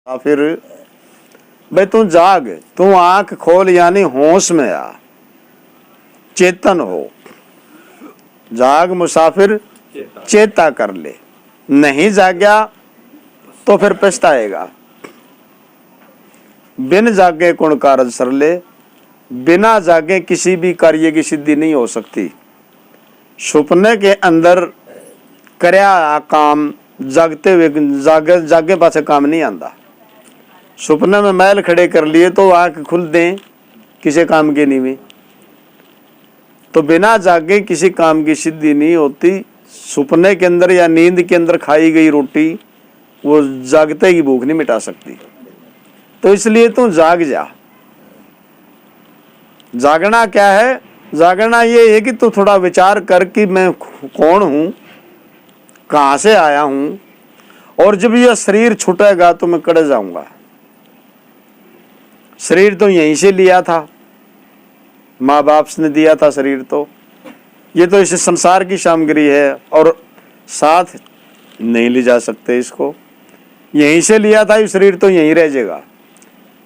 फिर भाई तू जाग, तू आंख खोल, यानी होश में आ, चेतन हो। जाग मुसाफिर चेता कर ले, नहीं जागया तो फिर पछताएगा। बिन जागे कौन कारज सर ले, बिना जागे किसी भी कार्य की सिद्धि नहीं हो सकती। सपने के अंदर करया काम जागते हुए जागे पाछे काम नहीं आंदा। सपने में महल खड़े कर लिए तो आंख खुल दे किसी काम के नहीं में, तो बिना जागे किसी काम की सिद्धि नहीं होती। सपने के अंदर या नींद के अंदर खाई गई रोटी वो जागते की भूख नहीं मिटा सकती। तो इसलिए तू जाग जा। जागना क्या है? जागना ये है कि तू थोड़ा विचार कर कि मैं कौन हूं, कहां से आया हूं, और जब यह शरीर छूटेगा तो मैं कड़े जाऊंगा। शरीर तो यहीं से लिया था, माँ बाप ने दिया था शरीर, तो ये तो इस संसार की सामग्री है और साथ नहीं ले जा सकते इसको। यहीं से लिया था, ये शरीर तो यहीं रह जाएगा।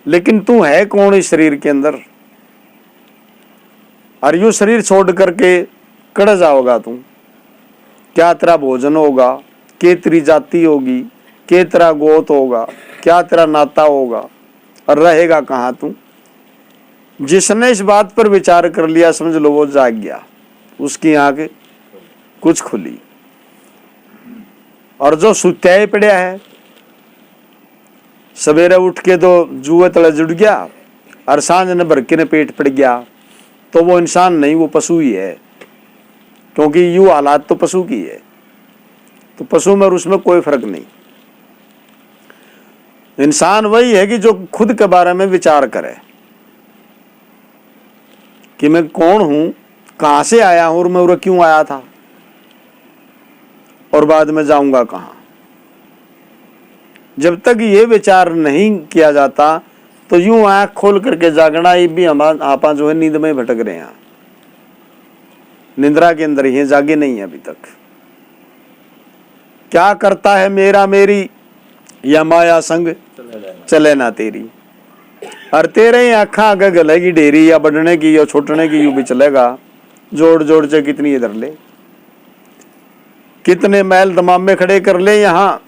लेकिन तू है कौन इस शरीर के अंदर? और यू शरीर छोड़ करके कड़ जाओगा तू। क्या तेरा भोजन होगा, क्या तेरी जाति होगी, क्या तेरा गोत होगा, क्या तेरा नाता होगा, और रहेगा कहाँ तू? जिसने इस बात पर विचार कर लिया समझ लो वो जाग गया, उसकी आंख कुछ खुली। और जो सुत्या पड़ा है, सवेरे उठ के तो जुए तले जुड़ गया और सांझ ने भरके ने पेट पड़ गया, तो वो इंसान नहीं, वो पशु ही है। क्योंकि यू हालात तो पशु की है, तो पशु में और उसमें कोई फर्क नहीं। इंसान वही है कि जो खुद के बारे में विचार करे कि मैं कौन हूं, कहां से आया हूं और मैं उरे क्यों आया था, और बाद में जाऊंगा कहां। जब तक ये विचार नहीं किया जाता तो यूं आंख खोल करके जागना, ये भी आपा जो है नींद में भटक रहे हैं, निंद्रा के अंदर ही जागे नहीं है अभी तक। क्या करता है मेरा मेरी, या माया संग चले ना तेरी। और तेरे आंखा आगे गलेगी डेरी, या बढ़ने की या छूटने की यूं भी चलेगा। जोड़ जोड़ से कितनी इधर ले, कितने महल दिमाग में खड़े कर ले यहाँ,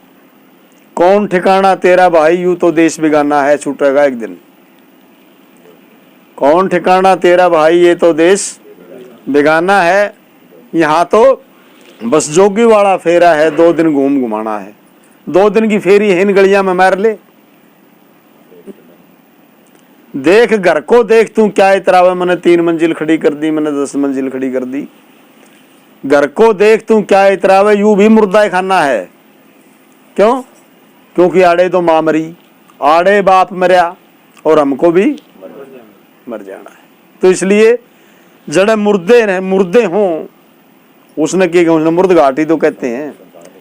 कौन ठिकाना तेरा भाई, यूं तो देश बिगाना है, छूटेगा एक दिन। कौन ठिकाना तेरा भाई, ये तो देश बिगाना है। यहाँ तो बस जोगी वाला फेरा है, 2 दिन घूम घुमाना है। 2 दिन की फेरी है, इन गलियां में मार ले। देख घर को देख, तू क्या इतरावे, मैंने 3 मंजिल खड़ी कर दी, मैंने 10 मंजिल खड़ी कर दी। घर को देख, तू क्या इतरावे, यू भी मुर्दा खाना है। क्यों? क्योंकि आड़े तो मां मरी, आड़े बाप मरिया, और हमको भी मर जाना है। तो इसलिए जड़े मुर्दे हों, उसने की उसने मुर्द घाटी तो कहते हैं।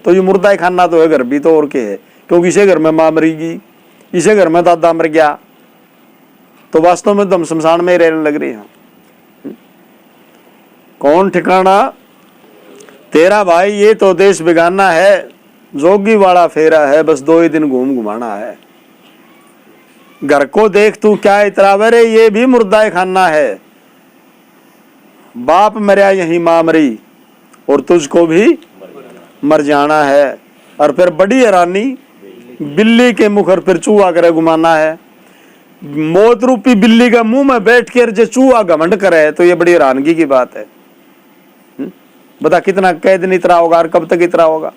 तो ये मुर्दा खाना तो है घर भी, तो और क्या है। क्योंकि इसे घर में मां मरेगी, इसे घर में दादा मर गया, तो वास्तव में दम शमशान में रहने लग रहे हैं। कौन ठिकाना तेरा भाई, ये तो देश बिगाना है। जोगी वाला फेरा है, बस 2 ही दिन घूम घुमाना है। घर को देख, तू क्या इतरावे रे, ये भी मुर्दा खाना है। बाप मरिया यही मां मरी, और तुझको भी मर जाना है। और फिर बड़ी हैरानी, बिल्ली के मुखर फिर चूहा करे घुमाना है। मौत रूपी बिल्ली का मुंह में बैठ कर जो चूहा घमंड करे, तो ये बड़ी हैरानगी की बात है। बता कितना कैद इतरा होगा और कब तक इतरा होगा।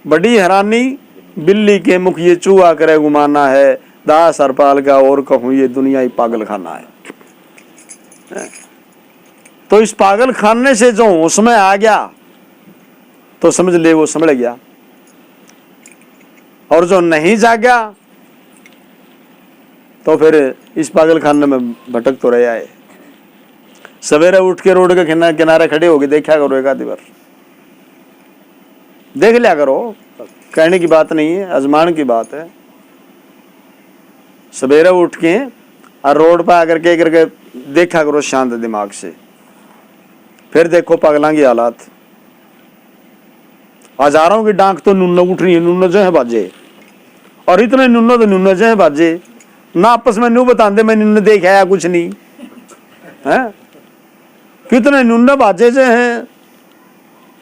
बड़ी हैरानी, बिल्ली के मुख ये चूहा करे घुमाना है। दास हरपाल का और कहूं, ये दुनिया ही पागल खाना है। तो इस पागल खाने से जो उसमें आ गया तो समझ ले वो संभल गया, और जो नहीं जागा तो फिर इस पागल खाने में भटक तो रहा है। सवेरे उठ के रोड के किनारे खड़े होके देखा करो, एक आधी बार देख लिया करो। कहने की बात नहीं है, आजमान की बात है। सवेरे उठ के और रोड पर आकर के करके देखा करो शांत दिमाग से, फिर देखो पागलों की हालात। हजारों की डांक तो नुन्न उठ रही है, नुन्न जो है बाजे, और इतने नुन्नो तो नुन्नो से बाजे ना आपस में न्यू बताते मैं नुन्ने देखा है कुछ नहीं है, कितने नुन्ने बाजे से हैं।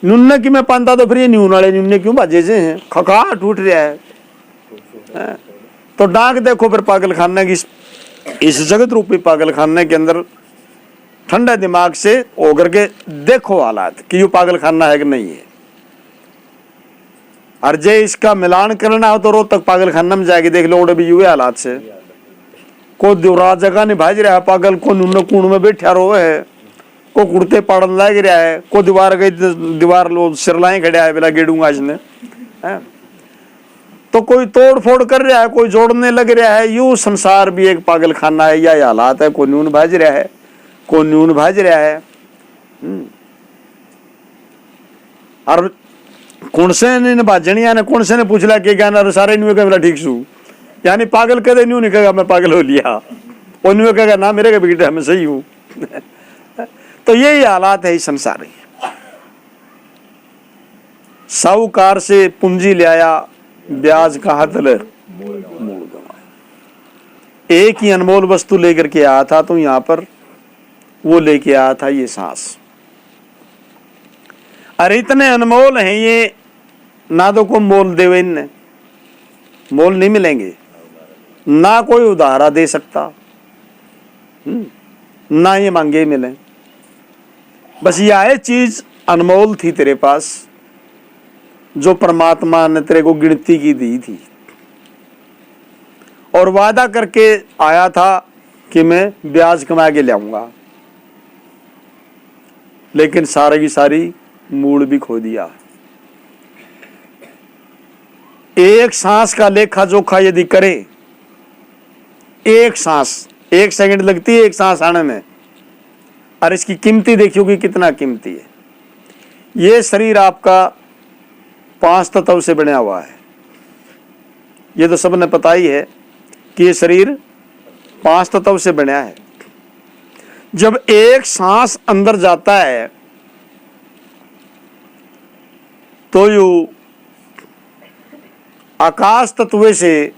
नुन्ने की मैं पाता तो फिर ये न्यून वाले नुन्ने क्यों बाजे से हैं, खका टूट रहा है। तो डाक देखो फिर पागल खाने की, इस जगत रूपी पागल खाने के अंदर ठंडे दिमाग से होकर के देखो हालात कि ये पागल खाना है कि नहीं है। और जे इसका मिलान करना हो तो रोज तक पागल खाना में जाएगी, देख लो उड़े भी युवे हालात से। को दिवरा जगह नहीं भाज रहा है पागल, को नुन्न कूण में बैठा रो है, को कुड़ते पड़न लग रहा है, को दीवार गई दीवार लो सिरलाएं खड़ा है बिला गेड़ूंगा इसने है। तो कोई तोड़ फोड़ कर रहा है, कोई जोड़ने लग रहा है। यूं संसार भी एक पागल खाना है, या हालात है। कोई न्यून भाज रहा है, कोई न्यून भाज रहा है। और कौन से ने भाजनिया ने कौन से ने पूछ लिया कि गाना सारे न्यू का ठीक सू, यानी पागल कदे न्यू नहीं कहेगा मैं पागल हो लिया, और न्यू कहेगा ना मेरे के बेटा मैं सही हूं। तो यही हालात है इस संसार में। साहूकार से पूंजी ले आया, ब्याज का हाथ ले मूल गंवाया। एक ही अनमोल वस्तु लेकर के आया था, तो यहां पर वो लेके आया था ये सांस। अरे इतने अनमोल हैं ये, ना तो को मोल देवे, इनने मोल नहीं मिलेंगे, ना कोई उधारा दे सकता, ना ये मांगे मिले। बस यह चीज अनमोल थी तेरे पास, जो परमात्मा ने तेरे को गिनती की दी थी, और वादा करके आया था कि मैं ब्याज कमा के लाऊंगा। लेकिन सारी की सारी मूड भी खो दिया। एक सांस का लेखा जोखा यदि करे, एक सांस, एक सेकंड लगती है एक सांस आने में, और इसकी कीमती देखियो कि कितना कीमती है। ये शरीर आपका 5 तत्व से बना हुआ है। ये तो सबने पता ही है कि ये शरीर 5 तत्व से बना है। जब एक सांस अंदर जाता है तो यू आकाश तत्व से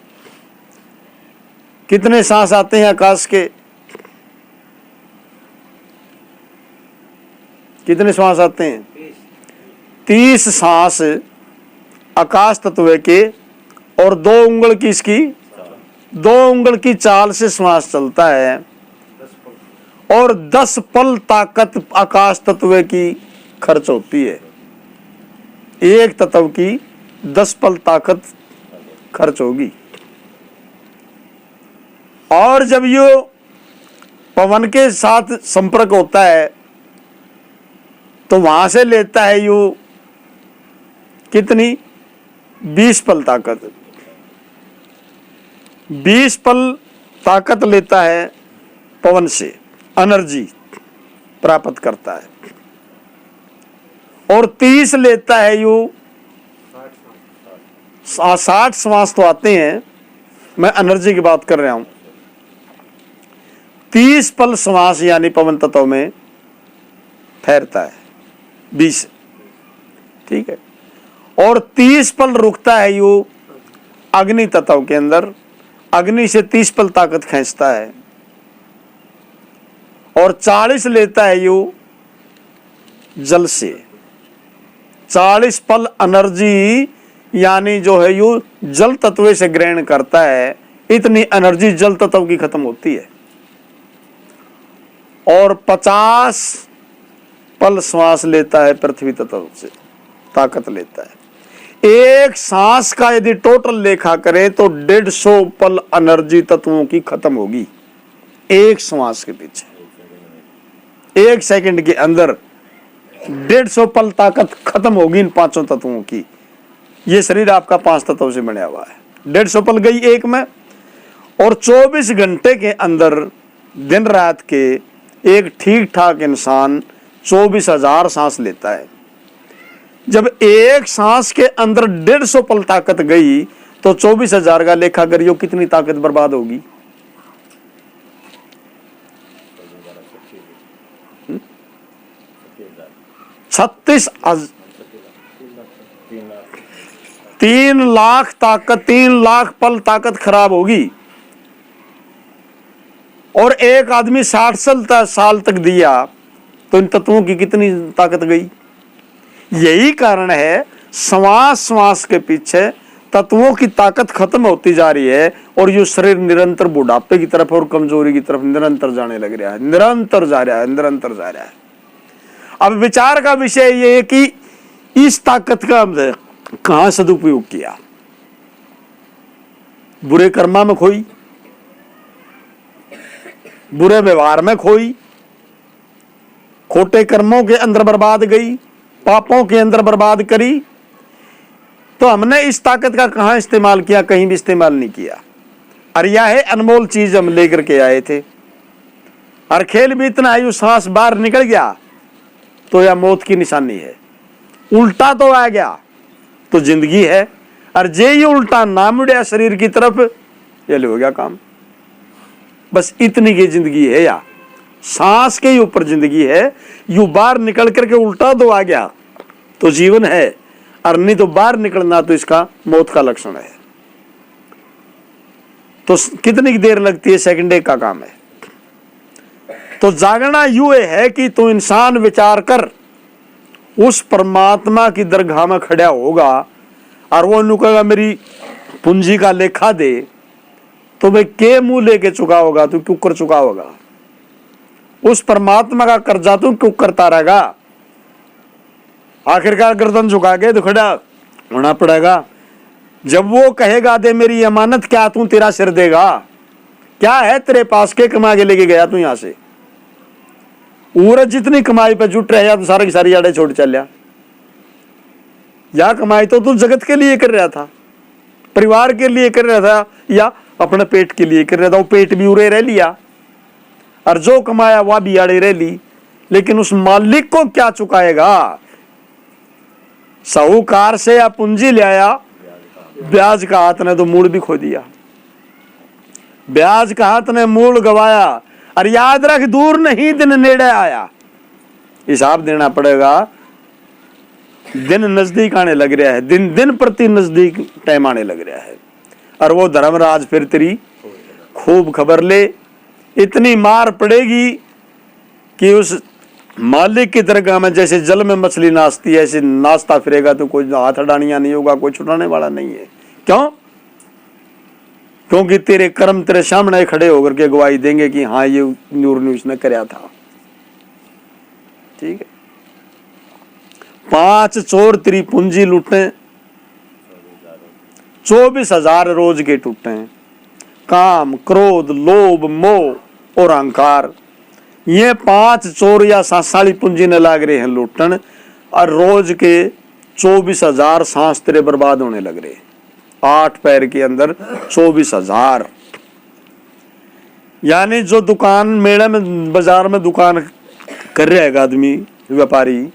कितने सांस आते हैं आकाश के, कितने श्वास आते हैं? 30 सांस आकाश तत्व के, और 2 उंगल की इसकी 2 उंगल की चाल से श्वास चलता है, और 10 पल ताकत आकाश तत्व की खर्च होती है। एक तत्व की 10 पल ताकत खर्च होगी। और जब ये पवन के साथ संपर्क होता है तो वहां से लेता है यू कितनी 20 पल ताकत, 20 पल ताकत लेता है पवन से, एनर्जी प्राप्त करता है। और 30 लेता है यू 60 श्वास तो आते हैं, मैं एनर्जी की बात कर रहा हूं। 30 पल श्वास यानी पवन तत्व में ठहरता है, 20, ठीक है। और 30 पल रुकता है यू अग्नि तत्व के अंदर, अग्नि से 30 पल ताकत खींचता है। और 40 लेता है यू जल से, 40 पल एनर्जी यानी जो है यू जल तत्व से ग्रहण करता है। इतनी एनर्जी जल तत्व की खत्म होती है। और 50 पल श्वास लेता है पृथ्वी तत्व से, ताकत लेता है। एक सांस का यदि टोटल लेखा करें तो 150 पल एनर्जी तत्वों की खत्म होगी एक श्वास के पीछे। 1 सेकंड के अंदर 150 पल ताकत खत्म होगी इन 5 तत्वों की। ये शरीर आपका 5 तत्वों से बना हुआ है। 150 पल गई एक में, और 24 घंटे के अंदर दिन रात के एक ठीक ठाक इंसान 24,000 सांस लेता है। जब एक सांस के अंदर 150 पल ताकत गई तो 24,000 का लेखा करियो कितनी ताकत बर्बाद होगी। 3 लाख ताकत, 3 लाख पल ताकत खराब होगी। और एक आदमी 60 साल तक दिया तो इन तत्वों की कितनी ताकत गई। यही कारण है श्वास श्वास के पीछे तत्वों की ताकत खत्म होती जा रही है और ये शरीर निरंतर बुढ़ापे की तरफ और कमजोरी की तरफ निरंतर जाने लग रहा है, निरंतर जा रहा है, निरंतर जा रहा है। अब विचार का विषय ये है कि इस ताकत का कहां सदुपयोग किया। बुरे कर्मा में खोई, बुरे व्यवहार में खोई, खोटे कर्मों के अंदर बर्बाद गई, पापों के अंदर बर्बाद करी। तो हमने इस ताकत का कहां इस्तेमाल किया? कहीं भी इस्तेमाल नहीं किया। और यह है अनमोल चीज हम लेकर के आए थे। और खेल भी इतना है, सांस बाहर निकल गया तो यह मौत की निशानी है, उल्टा तो आ गया तो जिंदगी है। और जे ये उल्टा ना मुड़िया शरीर की तरफ, ये हो गया काम। बस इतनी की जिंदगी है, या सांस के ऊपर जिंदगी है। यू बाहर निकल करके उल्टा तो आ गया तो जीवन है, और नहीं तो बाहर निकलना तो इसका मौत का लक्षण है। तो कितनी देर लगती है? सेकंड एक का काम है। तो जागना यू है कि तू इंसान विचार कर, उस परमात्मा की दरगाह में खड़ा होगा और वो नु कहेगा मेरी पूंजी का लेखा दे, तो भाई के मुंह लेके चुका होगा? तू क्यों कर चुका होगा? उस परमात्मा का कर्जा तू क्यों करता रहेगा? आखिरकार गर्दन झुका के तो खड़ा होना पड़ेगा। जब वो कहेगा दे मेरी अमानत, क्या तू तेरा सिर देगा? क्या है तेरे पास के कमा के लेके गया तू यहां से? उरज जितनी कमाई पे जुट रहे तो सारी की सारी आड़े छोड़ चलिया। या कमाई तो तू जगत के लिए कर रहा था, परिवार के लिए कर रहा था, या अपने पेट के लिए कर रहा था। वो पेट भी उरे रह लिया और जो कमाया वह भी आड़े रह ली। लेकिन उस मालिक को क्या चुकाएगा? साहूकार से या पूंजी ले आया, ब्याज का हाथ ने तो मूल भी खो दिया। ब्याज का हाथ ने मूल गवाया। और याद रख, दूर नहीं दिन नेड़े आया। हिसाब देना पड़ेगा। दिन नजदीक आने लग रहा है, दिन दिन प्रति नजदीक टाइम आने लग रहा है। और वो धर्मराज फिर तेरी खूब खबर ले। इतनी मार पड़ेगी कि उस मालिक की दरगाह में जैसे जल में मछली नाचती है ऐसे नाचता फिरेगा। तो कोई हाथ अडानिया नहीं होगा, कोई छुड़ाने वाला नहीं है। क्यों? क्योंकि तेरे कर्म तेरे सामने खड़े होकर के गवाही देंगे कि हाँ ये नूर ने उसने कराया था। ठीक है। 5 चोर तेरी पूंजी लूटे, 24,000 रोज के टूटे। काम, क्रोध, लोभ, मोह और अहंकार, ये 5 चोर या साली पूंजी ने लाग रहे हैं लूटन। और रोज के 24,000 सांस तेरे बर्बाद होने लग रहे। 8 पैर के अंदर 24,000। यानी जो दुकान मेले में बाजार में दुकान कर रहा है आदमी व्यापारी,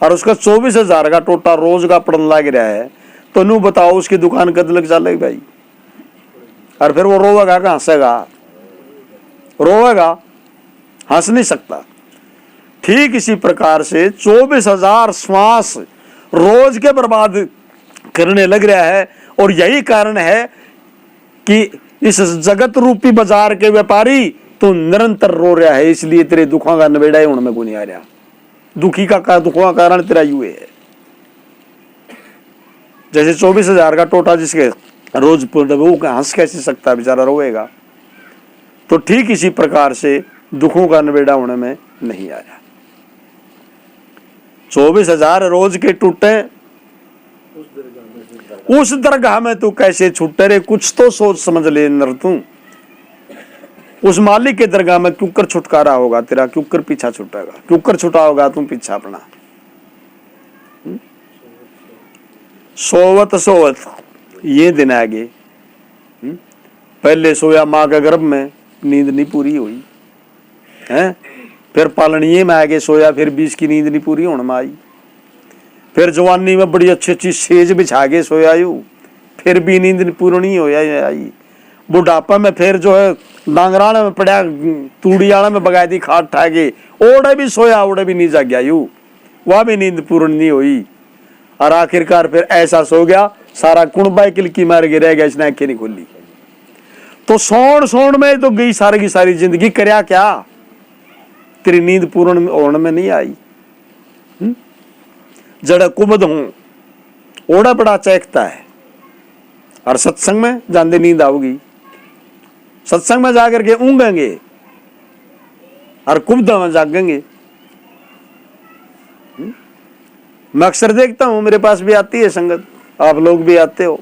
और उसका 24,000 का टोटा रोज का पड़न लग रहा है, तो नू बताओ उसकी दुकान कद लग चलेगी भाई? और फिर वो रोवेगा कहां? हंसेगा? रोवेगा, हंस नहीं सकता। ठीक इसी प्रकार से 24,000 श्वास रोज के बर्बाद करने लग रहा है। और यही कारण है कि इस जगत रूपी बाजार के व्यापारी तो निरंतर रो रहा है। इसलिए तेरे दुखों का नवेड़ा ही उनमें को नहीं आ रहा। दुखों का कारण तेरा यू है। जैसे 24,000 का टोटा जिसके रोज वो हंस कैसे सकता है? बेचारा रोएगा। तो ठीक इसी प्रकार से दुखों का नवेड़ा होने में नहीं आ रहा। 24,000 रोज के टूटे, उस दरगाह में तू कैसे छूटे रे? कुछ तो सोच समझ ले नर तू। उस मालिक के दरगाह में क्यों कर छुटकारा होगा तेरा? क्यों कर पीछा छुटेगा? क्यों कर छुटा होगा तू पीछा अपना? सोवत सोवत ये दिन आगे। पहले सोया माँ के गर्भ में, नींद नहीं पूरी हुई है। फिर पालनीय में आगे सोया, फिर 20 की नींद नहीं पूरी होने में आई। फिर जवानी में बड़ी अच्छी अच्छी सेज बिछा के सोया यू, फिर भी नींद पूरी नहीं होया आई। बुढ़ापा में फिर जो है डांगराने में पड़ा, तूड़ियाला में बगायती खाट ठा के ओढ़े भी सोया, ओढ़े भी नहीं जाग गया यू, वह भी नींद पूर्ण नहीं हुई। और आखिरकार फिर ऐसा सो गया सारा कुणबा किलकी मार के रह गया, इसने आंखें नहीं खोली। तो सोण सोण में तो गई सारी की सारी जिंदगी, करया क्या? तेरी नींद पूर्ण होने में नहीं आई। जड़ कुबद हूं ओड़ा बड़ा चैकता है, और सत्संग में जान दे नींद आओगी। सत्संग में जाकर के ऊँगेंगे और कुबदा में जागेंगे। मैं अक्सर देखता हूं, मेरे पास भी आती है संगत, आप लोग भी आते हो।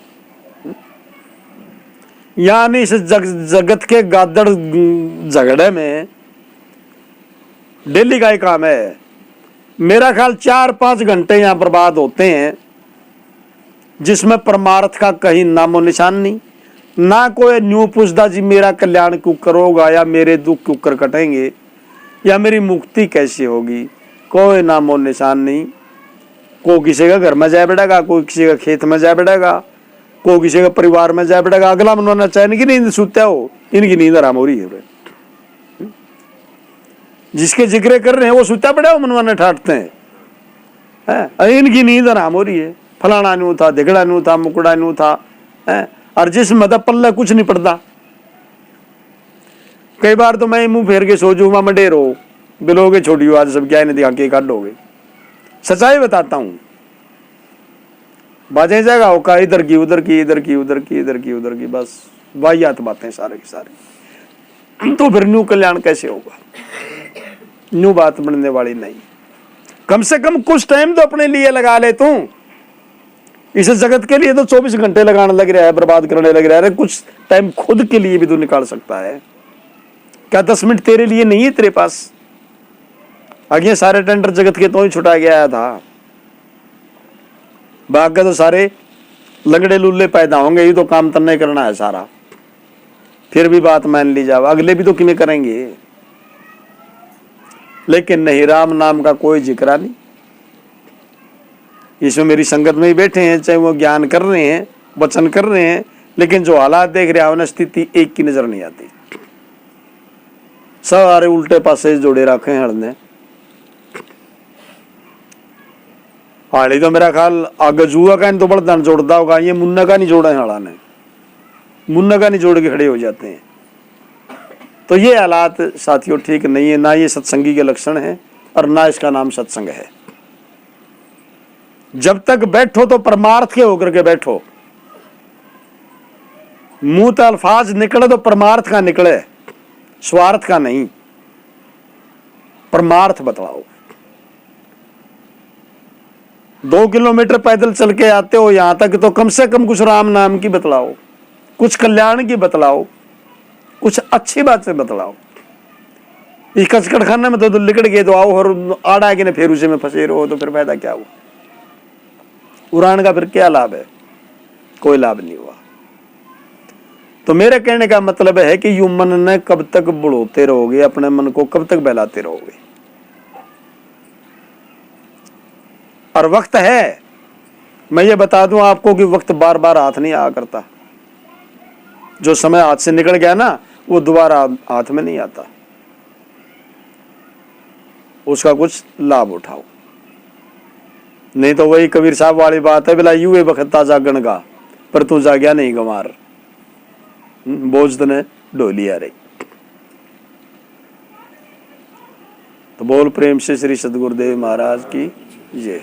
यानी इस जगत के गादड़ झगड़े में डेली का ही काम है। मेरा ख्याल 4-5 घंटे यहां बर्बाद होते हैं, जिसमें परमार्थ का कहीं नामो निशान नहीं। ना कोई न्यू पूछता जी मेरा कल्याण क्यों करोगा, या मेरे दुख क्यों कर कटेंगे, या मेरी मुक्ति कैसी होगी, कोई नामो निशान नहीं। कोई किसी का घर में जाए बैठेगा, कोई किसी का खेत में जाए बैठेगा, कोई किसी का परिवार में जाए बैठेगा। अगला मनवाना चैन की नींद सोता हो, इनकी नींद आराम हो रही है। जिसके जिक्र कर रहे हैं वो सुता पड़ा हो, मनवाने ठाटते हैं। इनकी नींद आराम हो रही है। फलाना न्यू था, धिगड़ा न्यू था, मुकुड़ा न्यू था, और जिस मतलब पल्ला कुछ नहीं पड़ता। कई बार तो मैं मुंह फेर के सोचू मैं डेर हो बिलोगे छोड़ियो आज सब क्या नहीं के काटोगे। सच्चाई बताता हूं, बाजें जाएगा होगा इधर की उधर की, इधर की उधर की, इधर की उधर की, बस वाहियात बातें सारे की सारे। तो फिर न्यू कल्याण कैसे होगा? न्यू बात बनने वाली नहीं। कम से कम कुछ टाइम तो अपने लिए लगा ले तू। इस जगत के लिए तो 24 घंटे लगाने लग रहा है, बर्बाद करने लग रहा है। कुछ टाइम खुद के लिए भी तो निकाल सकता है। क्या 10 मिनट तेरे लिए नहीं है तेरे पास? आगे सारे टेंडर जगत के तो ही छुटा गया था। बाकी तो सारे लंगड़े लुल्ले पैदा होंगे, ये तो काम तन्ने करना है सारा। फिर भी बात मान ली जाओ, अगले भी तो किमें करेंगे। लेकिन नहीं, राम नाम का कोई जिक्र नहीं। इसमें मेरी संगत में ही बैठे हैं, चाहे वो ज्ञान कर रहे हैं, वचन कर रहे हैं, लेकिन जो हालात देख रहे हैं, स्थिति एक की नजर नहीं आती। सारे उल्टे पासे जोड़े रखे हैं हड़ने। हाड़ी तो मेरा ख्याल आगे जुआ का तो बड़ा धन जोड़ता होगा, ये मुन्ना का नहीं जोड़ा है हाड़ा ने। मुन्ना का नहीं जोड़ के खड़े हो जाते हैं। तो ये हालात साथियों ठीक नहीं है, ना ये सत्संगी के लक्षण है और ना इसका नाम सत्संग है। जब तक बैठो तो परमार्थ के होकर के बैठो। मुंह तो अल्फाज निकले तो परमार्थ का निकले, स्वार्थ का नहीं। परमार्थ बतलाओ। 2 किलोमीटर पैदल चल के आते हो यहां तक, तो कम से कम कुछ राम नाम की बतलाओ, कुछ कल्याण की बतलाओ, कुछ अच्छी बात से बतलाओ। इस कचकड़ खाने में तो लिकड़ गए तो आओ और आड़ा के फिर उसे में फंसे रहो, तो फिर फायदा क्या हुआ? उड़ान का फिर क्या लाभ है? कोई लाभ नहीं हुआ। तो मेरे कहने का मतलब है कि यू मन ने कब तक बुढ़ोते रहोगे, अपने मन को कब तक बहलाते रहोगे? और वक्त है, मैं ये बता दूं आपको कि वक्त बार बार हाथ नहीं आया करता। जो समय हाथ से निकल गया ना, वो दोबारा हाथ में नहीं आता। उसका कुछ लाभ उठाओ, नहीं तो वही कबीर साहब वाली बात है, बोला यूं बखता जागण का, पर तू जाग्या नहीं गंवार, बोझ तने ढोली आ रही। तो बोल प्रेम से श्री सदगुरुदेव महाराज की जय।